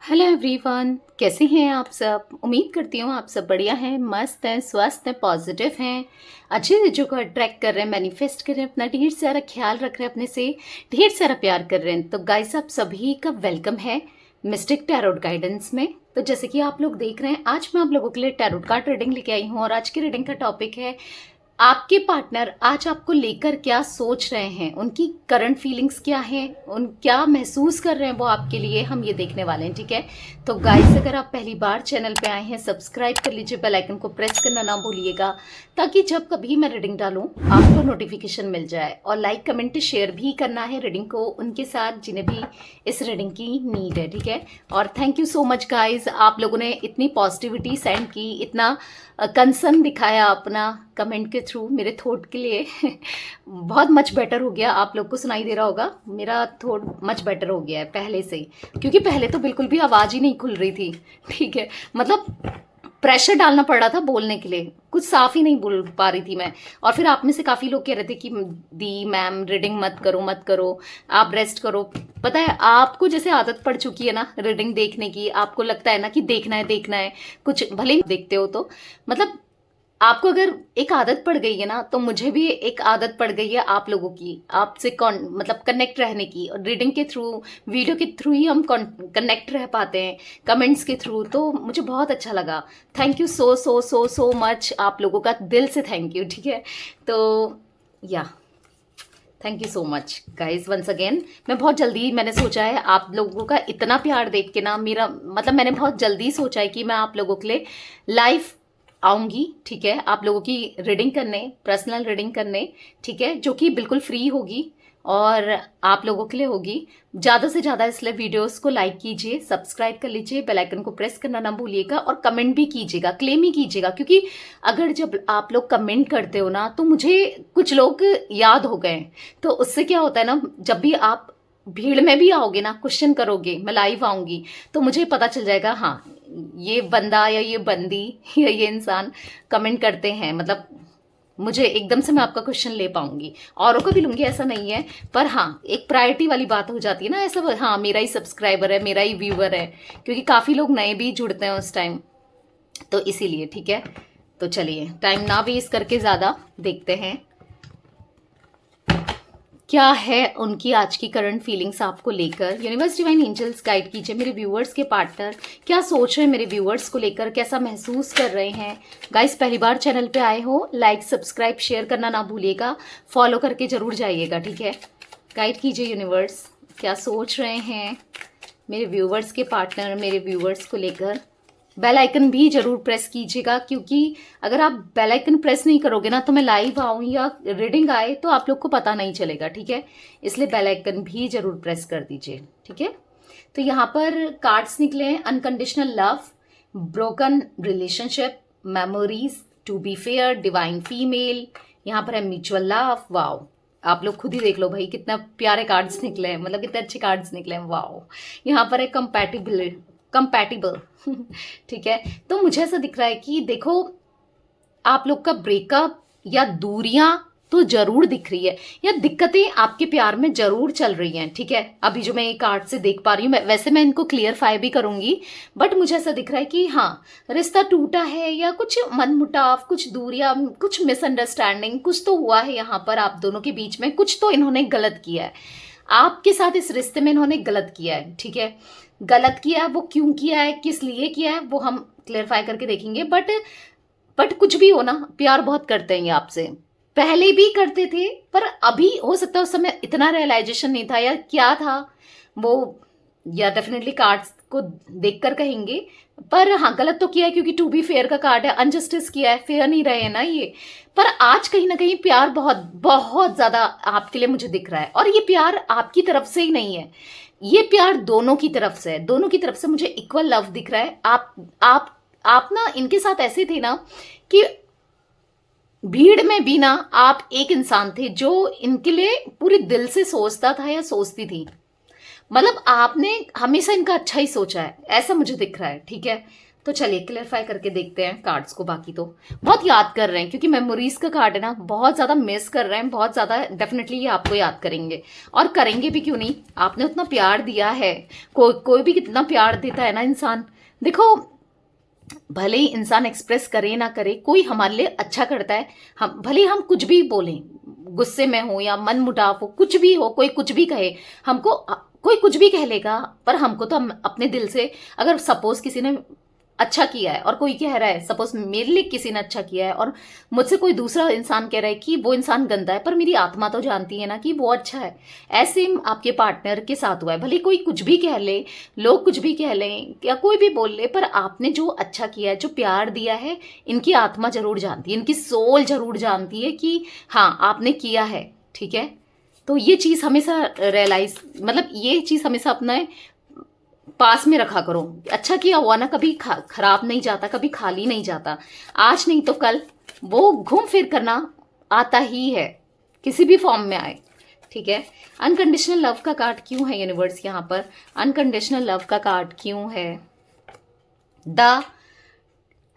Hello everyone, कैसे हैं आप सब। उम्मीद करती हूँ आप सब बढ़िया हैं, मस्त हैं, स्वस्थ हैं, पॉजिटिव हैं, अच्छी चीज़ों को अट्रैक्ट कर रहे हैं, मैनिफेस्ट कर रहे हैं, अपना ढेर सारा ख्याल रख रहे हैं, अपने से ढेर सारा प्यार कर रहे हैं। तो गाइस, आप सभी का वेलकम है मिस्टिक टैरोट गाइडेंस में। तो जैसे कि आप लोग देख रहे हैं, आज मैं आप लोगों के लिए टैरोट कार्ड रीडिंग लेके आई हूँ और आज की रीडिंग का टॉपिक है आपके पार्टनर आज आपको लेकर क्या सोच रहे हैं, उनकी करंट फीलिंग्स क्या हैं, उन क्या महसूस कर रहे हैं वो आपके लिए, हम ये देखने वाले हैं। ठीक है, तो गाइस, अगर आप पहली बार चैनल पे आए हैं, सब्सक्राइब कर लीजिए, बेल आइकन को प्रेस करना ना भूलिएगा, ताकि जब कभी मैं रीडिंग डालूं आपको नोटिफिकेशन मिल जाए। और लाइक कमेंट शेयर भी करना है रीडिंग को उनके साथ जिन्हें भी इस रीडिंग की नीड है। ठीक है, और thank you so much guys, आप लोगों ने इतनी पॉजिटिविटी सेंड की, इतना कंसर्न दिखाया अपना कमेंट के थ्रू मेरे थॉट के लिए। बहुत मच बेटर हो गया, आप लोग को सुनाई दे रहा होगा, मेरा थॉट मच बेटर हो गया है पहले से ही, क्योंकि पहले तो बिल्कुल भी आवाज़ ही नहीं खुल रही थी। ठीक है, मतलब प्रेशर डालना पड़ रहा था बोलने के लिए, कुछ साफ ही नहीं बोल पा रही थी मैं। और फिर आप में से काफ़ी लोग कह रहे थे कि दी मैम रीडिंग मत करो मत करो, आप रेस्ट करो। पता है, आपको जैसे आदत पड़ चुकी है ना रीडिंग देखने की, आपको लगता है ना कि देखना है देखना है, कुछ भले ही देखते हो तो मतलब आपको अगर एक आदत पड़ गई है ना, तो मुझे भी एक आदत पड़ गई है आप लोगों की, आपसे मतलब कनेक्ट रहने की। और रीडिंग के थ्रू, वीडियो के थ्रू ही हम कनेक्ट रह पाते हैं, कमेंट्स के थ्रू। तो मुझे बहुत अच्छा लगा। Thank you so so so so much, आप लोगों का दिल से थैंक यू। ठीक है, तो या thank you so much guys once again. मैं बहुत जल्दी, मैंने सोचा है आप लोगों का इतना प्यार देख के ना, मेरा मतलब मैंने बहुत जल्दी सोचा है कि मैं आप लोगों के लिए लाइव आऊँगी। ठीक है, आप लोगों की रीडिंग करने, पर्सनल रीडिंग करने। ठीक है, जो कि बिल्कुल फ्री होगी और आप लोगों के लिए होगी। ज़्यादा से ज़्यादा इसलिए वीडियोस को लाइक कीजिए, सब्सक्राइब कर लीजिए, बेल आइकन को प्रेस करना ना भूलिएगा और कमेंट भी कीजिएगा, क्लेम ही कीजिएगा, क्योंकि अगर जब आप लोग कमेंट करते हो ना, तो मुझे कुछ लोग याद हो गए। तो उससे क्या होता है ना, जब भी आप भीड़ में भी आओगे ना, क्वेश्चन करोगे, मैं लाइव आऊँगी, तो मुझे पता चल जाएगा, हाँ ये बंदा या ये बंदी या ये इंसान कमेंट करते हैं, मतलब मुझे एकदम से मैं आपका क्वेश्चन ले पाऊंगी। औरों को भी लूंगी ऐसा नहीं है, पर हाँ एक प्रायोरिटी वाली बात हो जाती है ना, ऐसा हाँ मेरा ही सब्सक्राइबर है, मेरा ही व्यूअर है, क्योंकि काफ़ी लोग नए भी जुड़ते हैं उस टाइम, तो इसीलिए। ठीक है, तो चलिए टाइम ना वेस्ट करके ज़्यादा देखते हैं क्या है उनकी आज की करंट फीलिंग्स आपको लेकर। यूनिवर्स डिवाइन एंजल्स गाइड कीजिए मेरे व्यूअर्स के पार्टनर क्या सोच रहे हैं मेरे व्यूअर्स को लेकर, कैसा महसूस कर रहे हैं। गाइस, पहली बार चैनल पे आए हो, लाइक सब्सक्राइब शेयर करना ना भूलिएगा, फॉलो करके जरूर जाइएगा। ठीक है, गाइड कीजिए यूनिवर्स, क्या सोच रहे हैं मेरे व्यूअर्स के पार्टनर मेरे व्यूअर्स को लेकर। बेल आइकन भी जरूर प्रेस कीजिएगा, क्योंकि अगर आप बेल आइकन प्रेस नहीं करोगे ना, तो मैं लाइव आऊँ या रीडिंग आए तो आप लोग को पता नहीं चलेगा। ठीक है, इसलिए बेल आइकन भी जरूर प्रेस कर दीजिए। ठीक है, तो यहाँ पर कार्ड्स निकले हैं, unconditional love, broken relationship, memories, to be fair, divine female, यहाँ पर है म्यूचुअल लव। वाओ, आप लोग खुद ही देख लो भाई, कितना प्यारे कार्ड्स निकले हैं, मतलब कितने अच्छे कार्ड्स निकले हैं। वाओ, यहाँ पर है कंपैटिबल। ठीक है, तो मुझे ऐसा दिख रहा है कि देखो, आप लोग का ब्रेकअप या दूरियां तो जरूर दिख रही है, या दिक्कतें आपके प्यार में जरूर चल रही हैं। ठीक है, अभी जो मैं ये कार्ड से देख पा रही हूँ, वैसे मैं इनको क्लियरफाई भी करूंगी, बट मुझे ऐसा दिख रहा है कि हाँ रिश्ता टूटा है, या कुछ मनमुटाव, कुछ दूरियां, कुछ मिसअंडरस्टैंडिंग, कुछ तो हुआ है यहाँ पर आप दोनों के बीच में, कुछ तो इन्होंने गलत किया है आपके साथ, इस रिश्ते में इन्होंने गलत किया है। ठीक है, गलत किया है, वो क्यों किया है, किस लिए किया है, वो हम क्लेरिफाई करके देखेंगे। बट कुछ भी हो ना, प्यार बहुत करते हैं ये आपसे, पहले भी करते थे, पर अभी हो सकता है उस समय इतना रियलाइजेशन नहीं था, या क्या था वो, या डेफिनेटली कार्ड्स को देखकर कहेंगे। पर हाँ, गलत तो किया है, क्योंकि टू बी फेयर का कार्ड है, अनजस्टिस किया है, फेयर नहीं रहे ना ये। पर आज कहीं ना कहीं प्यार बहुत बहुत ज्यादा आपके लिए मुझे दिख रहा है, और ये प्यार आपकी तरफ से ही नहीं है, ये प्यार दोनों की तरफ से है, दोनों की तरफ से मुझे इक्वल लव दिख रहा है। आप ना इनके साथ ऐसे थे ना कि भीड़ में भी ना आप एक इंसान थे जो इनके लिए पूरे दिल से सोचता था या सोचती थी, मतलब आपने हमेशा इनका अच्छा ही सोचा है, ऐसा मुझे दिख रहा है। ठीक है, तो चलिए क्लियरफाई करके देखते हैं कार्ड्स को। बाकी तो बहुत याद कर रहे हैं क्योंकि मेमोरीज का कार्ड है ना, बहुत ज़्यादा मिस कर रहे हैं, बहुत ज़्यादा डेफिनेटली ये आपको याद करेंगे और करेंगे भी, क्यों नहीं। आपने उतना प्यार दिया है, कोई भी कितना प्यार देता है ना इंसान, देखो भले ही इंसान एक्सप्रेस करे ना करे, कोई हमारे लिए अच्छा करता है, हम भले हम कुछ भी बोलें, गुस्से में हो या मन मुटाव हो, कुछ भी हो, कोई कुछ भी कहे हमको, कोई कुछ भी कह लेगा, पर हमको तो हम अपने दिल से, अगर सपोज किसी ने अच्छा किया है और कोई कह रहा है, सपोज मेरे लिए किसी ने अच्छा किया है और मुझसे कोई दूसरा इंसान कह रहा है कि वो इंसान गंदा है, पर मेरी आत्मा तो जानती है ना कि वो अच्छा है। ऐसे आपके पार्टनर के साथ हुआ है, भले कोई कुछ भी कह ले, लोग कुछ भी कह लें या कोई भी बोल ले, पर आपने जो अच्छा किया है, जो प्यार दिया है, इनकी आत्मा जरूर जानती है, इनकी सोल जरूर जानती है कि हाँ आपने किया है, ठीक है। तो ये चीज़ हमेशा रियलाइज, मतलब ये चीज़ हमेशा अपना पास में रखा करो। अच्छा किया हुआ ना कभी खराब नहीं जाता, कभी खाली नहीं जाता, आज नहीं तो कल वो घूम फिर करना आता ही है, किसी भी फॉर्म में आए, ठीक है। अनकंडीशनल लव का कार्ड क्यों है यूनिवर्स यहाँ पर? अनकंडीशनल लव का कार्ड क्यों है? The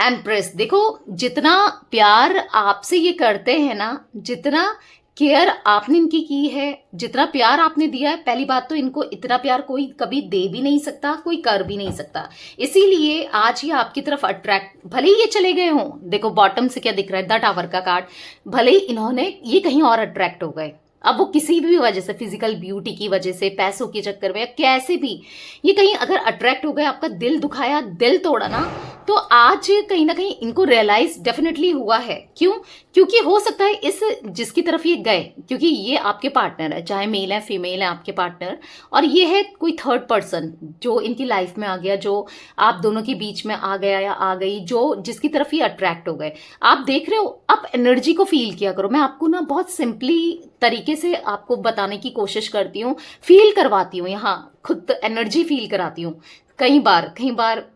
empress. देखो जितना प्यार आपसे ये करते हैं ना, जितना केयर आपने इनकी की है, जितना प्यार आपने दिया है, पहली बात तो इनको इतना प्यार कोई कभी दे भी नहीं सकता, कोई कर भी नहीं सकता, इसीलिए आज ये आपकी तरफ अट्रैक्ट, भले ही ये चले गए हों, देखो बॉटम से क्या दिख रहा है, द टावर का कार्ड, भले ही इन्होंने ये कहीं और अट्रैक्ट हो गए, अब वो किसी भी वजह से, फिजिकल ब्यूटी की वजह से, पैसों के चक्कर में, या कैसे भी ये कहीं अगर अट्रैक्ट हो गए, आपका दिल दुखाया, दिल तोड़ा ना, तो आज कहीं ना कहीं इनको रियलाइज डेफिनेटली हुआ है। क्यों? क्योंकि हो सकता है इस जिसकी तरफ ये गए, क्योंकि ये आपके पार्टनर है, चाहे मेल है फीमेल है आपके पार्टनर, और ये है कोई थर्ड पर्सन जो इनकी लाइफ में आ गया, जो आप दोनों के बीच में आ गया या आ गई, जो जिसकी तरफ ये अट्रैक्ट हो गए। आप देख रहे हो, आप एनर्जी को फील किया करो। मैं आपको ना बहुत सिंपली तरीके से आपको बताने की कोशिश करती हूँ, फील करवाती हूँ, यहाँ खुद एनर्जी फील कराती हूँ कई बार,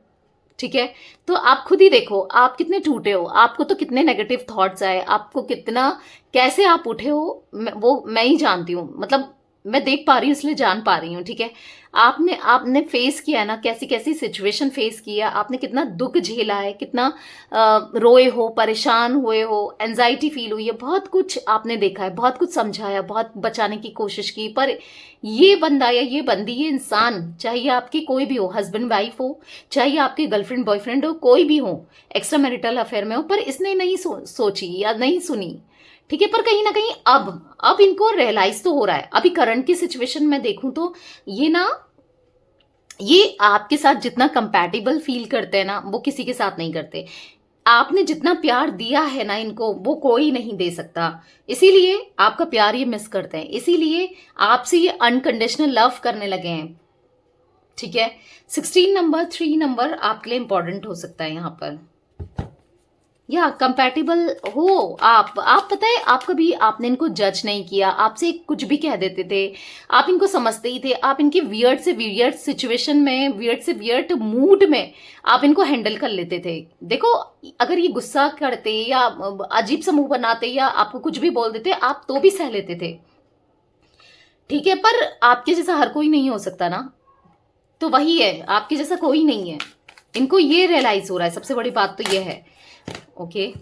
ठीक है। तो आप खुद ही देखो आप कितने टूटे हो, आपको तो कितने नेगेटिव थॉट्स आए, आपको कितना, कैसे आप उठे हो, वो मैं ही जानती हूँ, मतलब मैं देख पा रही हूँ इसलिए जान पा रही हूँ, ठीक है। आपने फेस किया है ना, कैसी कैसी सिचुएशन फेस किया, आपने कितना दुख झेला है, कितना रोए हो, परेशान हुए हो, एंजाइटी फील हुई है, बहुत कुछ आपने देखा है, बहुत कुछ समझाया, बहुत बचाने की कोशिश की, पर ये बंदा या ये बंदी, ये इंसान, चाहे आपकी कोई भी हो, हस्बैंड वाइफ हो, चाहे आपके गर्लफ्रेंड बॉयफ्रेंड हो, कोई भी हो, एक्स्ट्रा मैरिटल अफेयर में हो, पर इसने नहीं सोची या नहीं सुनी, ठीक है। पर कहीं ना कहीं अब इनको रियलाइज तो हो रहा है। अभी करंट की सिचुएशन में देखूं तो ये आपके साथ जितना कंपैटिबल फील करते हैं ना, वो किसी के साथ नहीं करते। आपने जितना प्यार दिया है ना इनको, वो कोई नहीं दे सकता, इसीलिए आपका प्यार ये मिस करते हैं, इसीलिए आपसे ये अनकंडीशनल लव करने लगे हैं, ठीक है। 16 नंबर, 3 नंबर आपके लिए इंपॉर्टेंट हो सकता है यहाँ पर, या कंपैटिबल हो आप पता है, आप कभी आपने इनको जज नहीं किया, आपसे कुछ भी कह देते थे, आप इनको समझते ही थे, आप इनकी वियर्ड से वियर्ड सिचुएशन में, वियर्ड से वियर्ड मूड में आप इनको हैंडल कर लेते थे। देखो अगर ये गुस्सा करते या अजीब सा मुंह बनाते या आपको कुछ भी बोल देते, आप तो भी सह लेते थे, ठीक है। पर आपके जैसा हर कोई नहीं हो सकता ना, तो वही है, आपके जैसा कोई नहीं है, इनको ये रियलाइज हो रहा है, सबसे बड़ी बात तो ये है, ओके।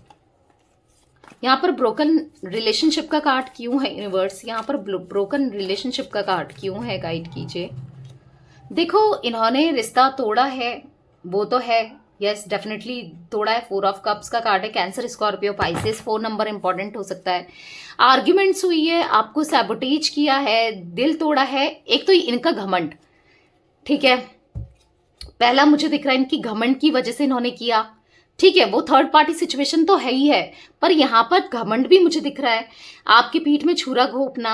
यहाँ पर ब्रोकन रिलेशनशिप का कार्ड क्यों है यूनिवर्स? यहाँ पर ब्रोकन रिलेशनशिप का कार्ड क्यों है, गाइड कीजिए। देखो इन्होंने रिश्ता तोड़ा है, वो तो है, यस डेफिनेटली तोड़ा है। 4 ऑफ कप्स का कार्ड है, Cancer, Scorpio, Pisces, 4 number important हो सकता है। आर्ग्यूमेंट्स हुई है, आपको सैबोटेज किया है, दिल तोड़ा है। एक तो इनका घमंड, ठीक है, पहला मुझे दिख रहा है इनकी घमंड की वजह से इन्होंने किया, ठीक है। वो थर्ड पार्टी सिचुएशन तो है ही है, पर यहाँ पर घमंड भी मुझे दिख रहा है, आपकी पीठ में छुरा घोंपना,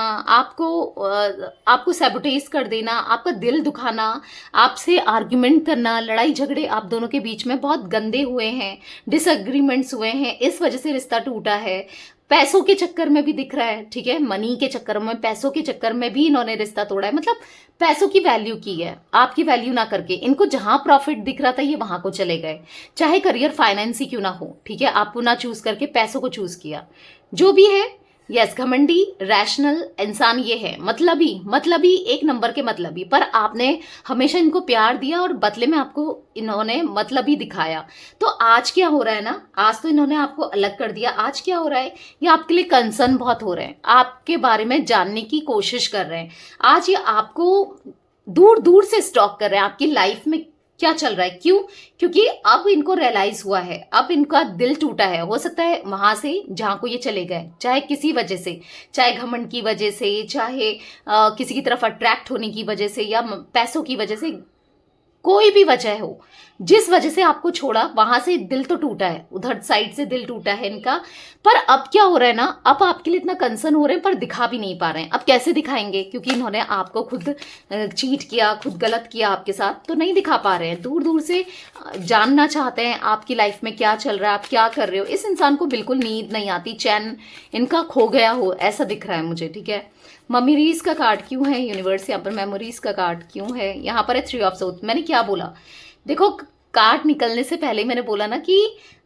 आपको सैबोटेज कर देना, आपका दिल दुखाना, आपसे आर्ग्यूमेंट करना, लड़ाई झगड़े आप दोनों के बीच में बहुत गंदे हुए हैं, डिसएग्रीमेंट्स हुए हैं, इस वजह से रिश्ता टूटा है। पैसों के चक्कर में भी दिख रहा है, ठीक है, मनी के चक्कर में, पैसों के चक्कर में भी इन्होंने रिश्ता तोड़ा है, मतलब पैसों की वैल्यू की है, आपकी वैल्यू ना करके इनको जहां प्रॉफिट दिख रहा था ये वहां को चले गए, चाहे करियर फाइनेंस ही क्यों ना हो, ठीक है, आपको ना चूज करके पैसों को चूज किया, जो भी है। यस, घमंडी रैशनल इंसान ये है, मतलबी एक नंबर के मतलबी, पर आपने हमेशा इनको प्यार दिया और बदले में आपको इन्होंने मतलबी दिखाया। तो आज क्या हो रहा है ना, आज तो इन्होंने आपको अलग कर दिया। आज क्या हो रहा है, ये आपके लिए कंसर्न बहुत हो रहे हैं, आपके बारे में जानने की कोशिश कर रहे हैं। आज ये आपको दूर दूर से स्टॉक कर रहे हैं, आपकी लाइफ में क्या चल रहा है। क्यों? क्योंकि अब इनको रियलाइज हुआ है, अब इनका दिल टूटा है। हो सकता है वहां से जहां को ये चले गए, चाहे किसी वजह से, चाहे घमंड की वजह से, चाहे किसी की तरफ अट्रैक्ट होने की वजह से, या पैसों की वजह से, कोई भी वजह हो, जिस वजह से आपको छोड़ा वहां से दिल तो टूटा है, उधर साइड से दिल टूटा है इनका। पर अब क्या हो रहा है ना, अब आपके लिए इतना कंसर्न हो रहे हैं पर दिखा भी नहीं पा रहे हैं। अब कैसे दिखाएंगे, क्योंकि इन्होंने आपको खुद चीट किया, खुद गलत किया आपके साथ, तो नहीं दिखा पा रहे हैं। दूर दूर से जानना चाहते हैं आपकी लाइफ में क्या चल रहा है, आप क्या कर रहे हो। इस इंसान को बिल्कुल नींद नहीं आती, चैन इनका खो गया हो ऐसा दिख रहा है मुझे, ठीक है। मेमोरीज का कार्ड क्यों है यूनिवर्स, यहाँ पर मेमोरीज का कार्ड क्यों है, यहाँ पर है 3 ऑफ सोर्ड्स। मैंने क्या बोला, देखो कार्ड निकलने से पहले ही मैंने बोला ना कि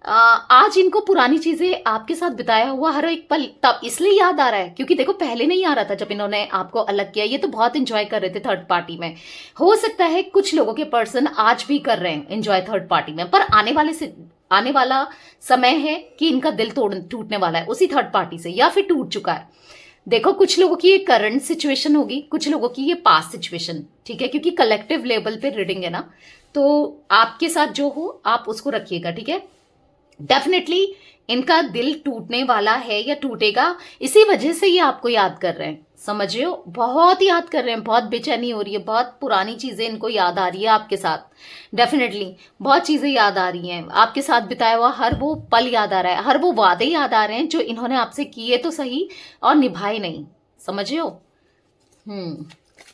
आज इनको पुरानी चीजें आपके साथ बिताया हुआ हर एक पल तब इसलिए याद आ रहा है, क्योंकि देखो पहले नहीं आ रहा था जब इन्होंने आपको अलग किया। ये तो बहुत इंजॉय कर रहे थे थर्ड पार्टी में। हो सकता है कुछ लोगों के पर्सन आज भी कर रहे हैं इंजॉय थर्ड पार्टी में, पर आने वाला समय है कि इनका दिल टूटने वाला है उसी थर्ड पार्टी से, या फिर टूट चुका है। देखो कुछ लोगों की ये करंट सिचुएशन होगी, कुछ लोगों की ये पास्ट सिचुएशन, ठीक है, क्योंकि कलेक्टिव लेवल पे रीडिंग है ना। तो आपके साथ जो हो आप उसको रखिएगा, ठीक है। डेफिनेटली इनका दिल टूटने वाला है या टूटेगा, इसी वजह से ये आपको याद कर रहे हैं, समझ रहे हो, बहुत याद कर रहे हैं, बहुत बेचैनी हो रही है, बहुत पुरानी चीजें इनको याद आ रही है आपके साथ। डेफिनेटली बहुत चीजें याद आ रही हैं, आपके साथ बिताया हुआ हर वो पल याद आ रहा है, हर वो वादे याद आ रहे हैं जो इन्होंने आपसे किए तो सही और निभाए नहीं, समझ रहे हो।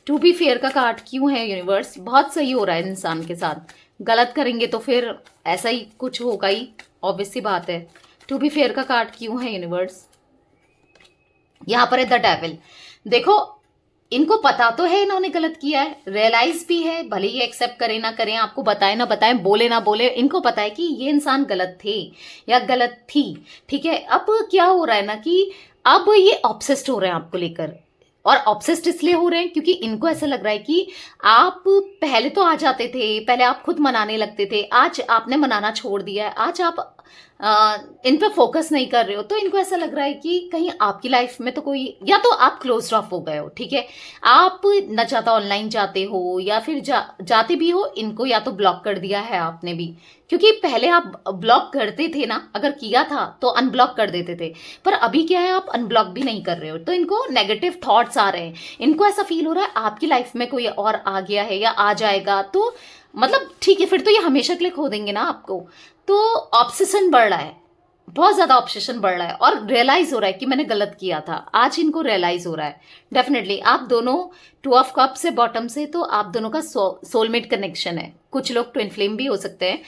टू बी फेयर का कार्ड क्यों है यूनिवर्स, बहुत सही हो रहा है इंसान के साथ, गलत करेंगे तो फिर ऐसा ही कुछ होगा ही, ऑब्वियस सी बात है। टू बी फेयर का कार्ड क्यों है यूनिवर्स, यहां पर है द डेविल। देखो इनको पता तो है इन्होंने गलत किया है, रियलाइज भी है, भले ही एक्सेप्ट करें ना करें, आपको बताए ना बताएं, बोले ना बोले, इनको पता है कि ये इंसान गलत थे या गलत थी, ठीक है। अब क्या हो रहा है ना कि अब ये ऑब्सेस्ड हो रहे हैं आपको लेकर, और ऑब्सेस्ड इसलिए हो रहे हैं क्योंकि इनको ऐसा लग रहा है कि आप पहले तो आ जाते थे, पहले आप खुद मनाने लगते थे, आज आपने मनाना छोड़ दिया है, आज आप इन पे फोकस नहीं कर रहे हो। तो इनको ऐसा लग रहा है कि कहीं आपकी लाइफ में तो कोई, या तो आप क्लोज ऑफ हो गए हो, ठीक है, आप न चाहता ऑनलाइन जाते हो, या फिर जाते भी हो, इनको या तो ब्लॉक कर दिया है आपने भी, क्योंकि पहले आप ब्लॉक करते थे ना, अगर किया था तो अनब्लॉक कर देते थे, पर अभी क्या है आप अनब्लॉक भी नहीं कर रहे हो, तो इनको नेगेटिव थॉट्स आ रहे हैं। इनको ऐसा फील हो रहा है आपकी लाइफ में कोई और आ गया है या आ जाएगा, तो मतलब ठीक है, फिर तो ये हमेशा के लिए खो देंगे ना आपको। तो ऑब्सेशन बढ़ रहा है, बहुत ज्यादा ऑब्सेशन बढ़ रहा है, और रियलाइज हो रहा है कि मैंने गलत किया था, आज इनको रियलाइज हो रहा है। डेफिनेटली आप दोनों 2 ऑफ कप से बॉटम से, तो आप दोनों का सोलमेट कनेक्शन है, कुछ लोग ट्विन फ्लेम भी हो सकते हैं।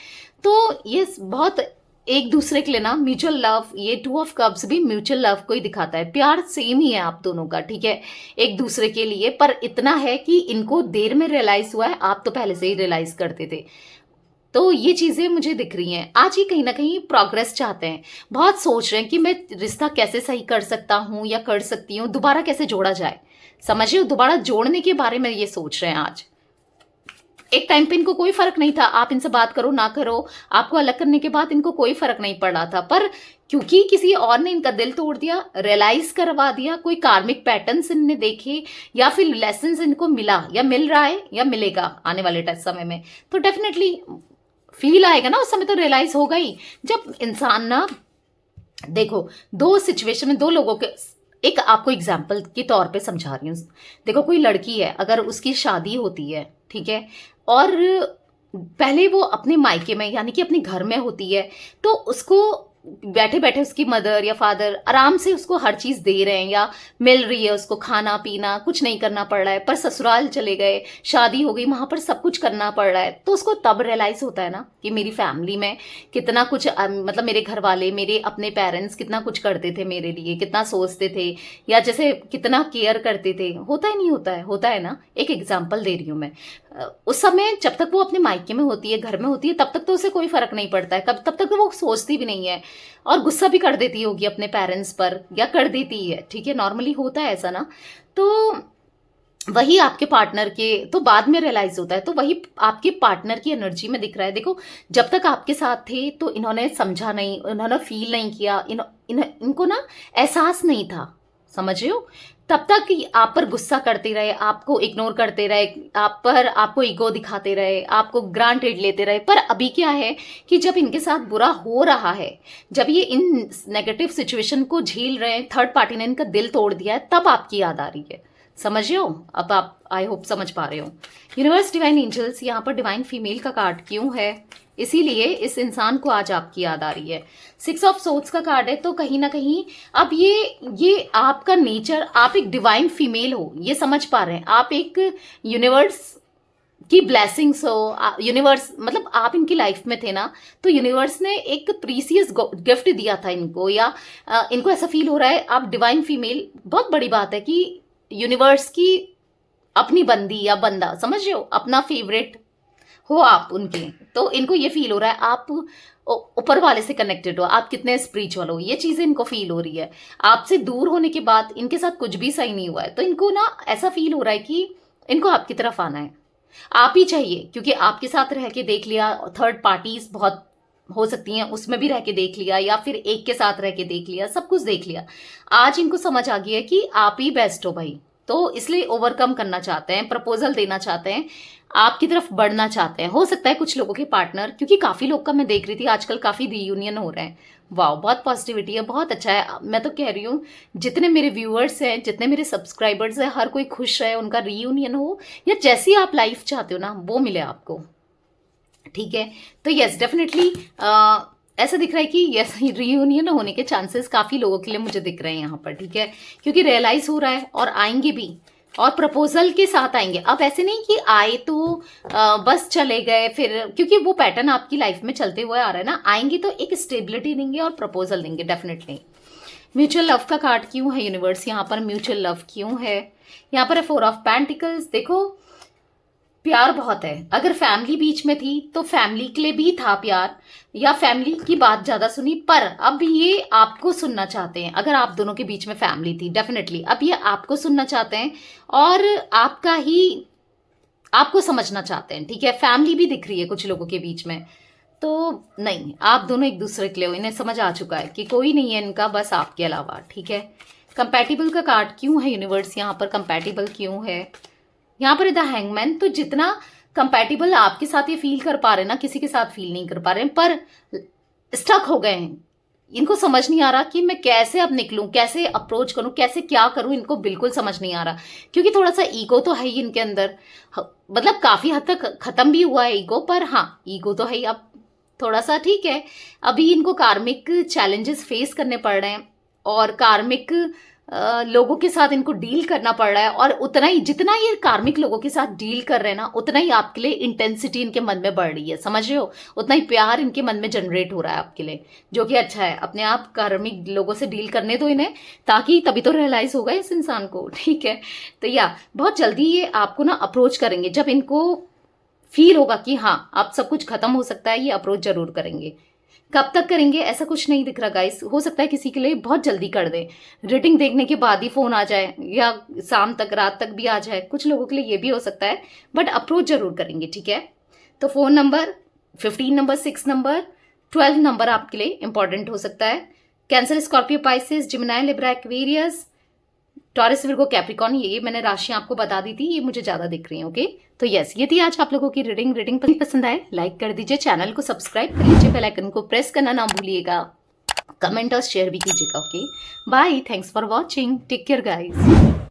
तो ये बहुत एक दूसरे के लिए ना म्यूचुअल लव, ये 2 ऑफ कप्स भी म्यूचुअल लव को ही दिखाता है, प्यार सेम ही है आप दोनों का, ठीक है, एक दूसरे के लिए। पर इतना है कि इनको देर में रियलाइज हुआ है, आप तो पहले से ही रियलाइज करते थे। तो ये चीजें मुझे दिख रही हैं, आज ही कहीं ना कहीं प्रोग्रेस चाहते हैं, बहुत सोच रहे हैं कि मैं रिश्ता कैसे सही कर सकता हूं या कर सकती हूँ, दोबारा कैसे जोड़ा जाए, समझिए, दोबारा जोड़ने के बारे में ये सोच रहे हैं आज। एक टाइम पे इनको कोई फर्क नहीं था, आप इनसे बात करो ना करो, आपको अलग करने के बाद इनको कोई फर्क नहीं पड़ रहा था, पर क्योंकि किसी और ने इनका दिल तोड़ दिया, रियलाइज करवा दिया, कोई कार्मिक पैटर्न्स इनने देखे, या फिर लेसन इनको मिला या मिल रहा है या मिलेगा आने वाले समय में, तो डेफिनेटली फील आएगा ना उस समय, तो रियलाइज होगा ही। जब इंसान ना, देखो 2 सिचुएशन में 2 लोगों के, एक आपको एग्जाम्पल के तौर पे समझा रही हूँ। देखो कोई लड़की है, अगर उसकी शादी होती है, ठीक है, और पहले वो अपने मायके में यानी कि अपने घर में होती है, तो उसको बैठे बैठे उसकी मदर या फादर आराम से उसको हर चीज दे रहे हैं या मिल रही है, उसको खाना पीना कुछ नहीं करना पड़ रहा है। पर ससुराल चले गए, शादी हो गई, वहां पर सब कुछ करना पड़ रहा है, तो उसको तब रियलाइज होता है ना कि मेरी फैमिली में कितना कुछ, मतलब मेरे घर वाले, मेरे अपने पेरेंट्स कितना कुछ करते थे मेरे लिए, कितना सोचते थे, या जैसे कितना केयर करते थे। होता ही नहीं होता है, होता है ना, एक एग्जाम्पल दे रही हूँ मैं। उस समय जब तक वो अपने मायके में होती है, घर में होती है, तब तक तो उसे कोई फर्क नहीं पड़ता है, तब तक तो वो सोचती भी नहीं है, और गुस्सा भी कर देती होगी अपने पेरेंट्स पर, या कर देती है, ठीक है, नॉर्मली होता है ऐसा ना। तो वही आपके पार्टनर के तो बाद में रियलाइज होता है, तो वही आपके पार्टनर की एनर्जी में दिख रहा है। देखो, जब तक आपके साथ थे तो इन्होंने समझा नहीं, इन्होंने फील नहीं किया, इनको ना एहसास नहीं था, समझ रहे हो। तब तक आप पर गुस्सा करते रहे, आपको इग्नोर करते रहे, आपको ईगो दिखाते रहे, आपको ग्रांटेड लेते रहे। पर अभी क्या है कि जब इनके साथ बुरा हो रहा है, जब ये इन नेगेटिव सिचुएशन को झेल रहे हैं, थर्ड पार्टी ने इनका दिल तोड़ दिया है, तब आपकी याद आ रही है। समझ रहे हो? अब आप आई होप समझ पा रहे हो। यूनिवर्स डिवाइन एंजल्स, यहाँ पर डिवाइन फीमेल का कार्ड क्यों है, इसीलिए इस इंसान को आज आपकी याद आ रही है। 6 ऑफ सोर्ड्स का कार्ड है, तो कहीं ना कहीं अब ये आपका नेचर, आप एक डिवाइन फीमेल हो, ये समझ पा रहे हैं। आप एक यूनिवर्स की ब्लेसिंग्स हो, यूनिवर्स मतलब आप इनकी लाइफ में थे ना, तो यूनिवर्स ने एक प्रीसियस गिफ्ट दिया था इनको, या इनको ऐसा फील हो रहा है आप डिवाइन फीमेल। बहुत बड़ी बात है कि यूनिवर्स की अपनी बंदी या बंदा, समझ रहे हो, अपना फेवरेट हो आप उनके। तो इनको ये फील हो रहा है आप ऊपर वाले से कनेक्टेड हो, आप कितने स्पिरिचुअल हो, ये चीजें इनको फील हो रही है। आपसे दूर होने के बाद इनके साथ कुछ भी सही नहीं हुआ है, तो इनको ना ऐसा फील हो रहा है कि इनको आपकी तरफ आना है, आप ही चाहिए, क्योंकि आपके साथ रह के देख लिया, थर्ड पार्टीज बहुत हो सकती हैं, उसमें भी रह के देख लिया, या फिर एक के साथ रह के देख लिया, सब कुछ देख लिया। आज इनको समझ आ गया कि आप ही बेस्ट हो भाई, तो इसलिए ओवरकम करना चाहते हैं, प्रपोजल देना चाहते हैं, आपकी तरफ बढ़ना चाहते हैं। हो सकता है कुछ लोगों के पार्टनर, क्योंकि काफी लोग का मैं देख रही थी आजकल काफी रीयूनियन हो रहे हैं। वाह, बहुत पॉजिटिविटी है, बहुत अच्छा है। मैं तो कह रही हूँ जितने मेरे व्यूअर्स हैं, जितने मेरे सब्सक्राइबर्स हैं, हर कोई खुश रहे, उनका रीयूनियन हो, या जैसी आप लाइफ चाहते हो ना वो मिले आपको, ठीक है। तो यस, डेफिनेटली ऐसा दिख रहा है कि यस, रीयूनियन होने के चांसेस काफी लोगों के लिए मुझे दिख रहे हैं यहाँ पर, ठीक है, क्योंकि रियलाइज हो रहा है और आएंगे भी, और प्रपोजल के साथ आएंगे। अब ऐसे नहीं कि आए तो बस चले गए फिर, क्योंकि वो पैटर्न आपकी लाइफ में चलते हुए आ रहा है ना। आएंगे तो एक स्टेबिलिटी देंगे और प्रपोजल देंगे डेफिनेटली। म्यूचुअल लव का कार्ड क्यों है यूनिवर्स, यहाँ पर म्यूचुअल लव क्यों है। यहाँ पर है 4 ऑफ पेंटिकल्स। देखो, प्यार बहुत है। अगर फैमिली बीच में थी तो फैमिली के लिए भी था प्यार, या फैमिली की बात ज्यादा सुनी, पर अब ये आपको सुनना चाहते हैं। अगर आप दोनों के बीच में फैमिली थी, डेफिनेटली अब ये आपको सुनना चाहते हैं और आपको समझना चाहते हैं, ठीक है। फैमिली भी दिख रही है कुछ लोगों के बीच में, तो नहीं, आप दोनों एक दूसरे के लिए हो, इन्हें समझ आ चुका है कि कोई नहीं है इनका बस आपके अलावा, ठीक है। कंपैटिबल का कार्ड क्यों है यूनिवर्स, यहाँ पर कंपैटिबल क्यों है। यहाँ पर द हैंगमैन, तो जितना कंपैटिबल आपके साथ ये फील कर पा रहे हैं ना, किसी के साथ फील नहीं कर पा रहे हैं, पर स्टक हो गए हैं। इनको समझ नहीं आ रहा कि मैं कैसे अब निकलूं, कैसे अप्रोच करूं, कैसे क्या करूं, इनको बिल्कुल समझ नहीं आ रहा, क्योंकि थोड़ा सा ईगो तो है ही इनके अंदर। मतलब काफी हद तक खत्म भी हुआ है ईगो, पर हाँ, ईगो तो है ही, अब थोड़ा सा ठीक है। अभी इनको कार्मिक चैलेंजेस फेस करने पड़ रहे हैं, और कार्मिक लोगों के साथ इनको डील करना पड़ रहा है, और उतना ही जितना ये कार्मिक लोगों के साथ डील कर रहे हैं ना, उतना ही आपके लिए इंटेंसिटी इनके मन में बढ़ रही है, समझ रहे हो, उतना ही प्यार इनके मन में जनरेट हो रहा है आपके लिए, जो कि अच्छा है। अपने आप कार्मिक लोगों से डील करने दो इन्हें, ताकि तभी तो रियलाइज होगा इस इंसान को, ठीक है। तो या बहुत जल्दी ये आपको ना अप्रोच करेंगे, जब इनको फील होगा कि हाँ अब सब कुछ खत्म हो सकता है, ये अप्रोच जरूर करेंगे। कब तक करेंगे ऐसा कुछ नहीं दिख रहा गाइस, हो सकता है किसी के लिए बहुत जल्दी कर दे, रीडिंग देखने के बाद ही फोन आ जाए, या शाम तक रात तक भी आ जाए, कुछ लोगों के लिए ये भी हो सकता है, बट अप्रोच जरूर करेंगे, ठीक है। तो phone number 15 number, 6 number, 12 number आपके लिए इंपॉर्टेंट हो सकता है। Cancer, Scorpio, Pisces, Gemini, Libra, Aquarius, Taurus, Virgo, Capricorn, ये मैंने राशि आपको बता दी थी, ये मुझे ज्यादा दिख रही है, ओके। तो यस, ये थी आज आप लोगों की रीडिंग पसंद आए लाइक कर दीजिए, चैनल को सब्सक्राइब कर लीजिए, बेल आइकन को प्रेस करना ना भूलिएगा, कमेंट और शेयर भी कीजिएगा, okay. Bye, thanks for watching, take care guys.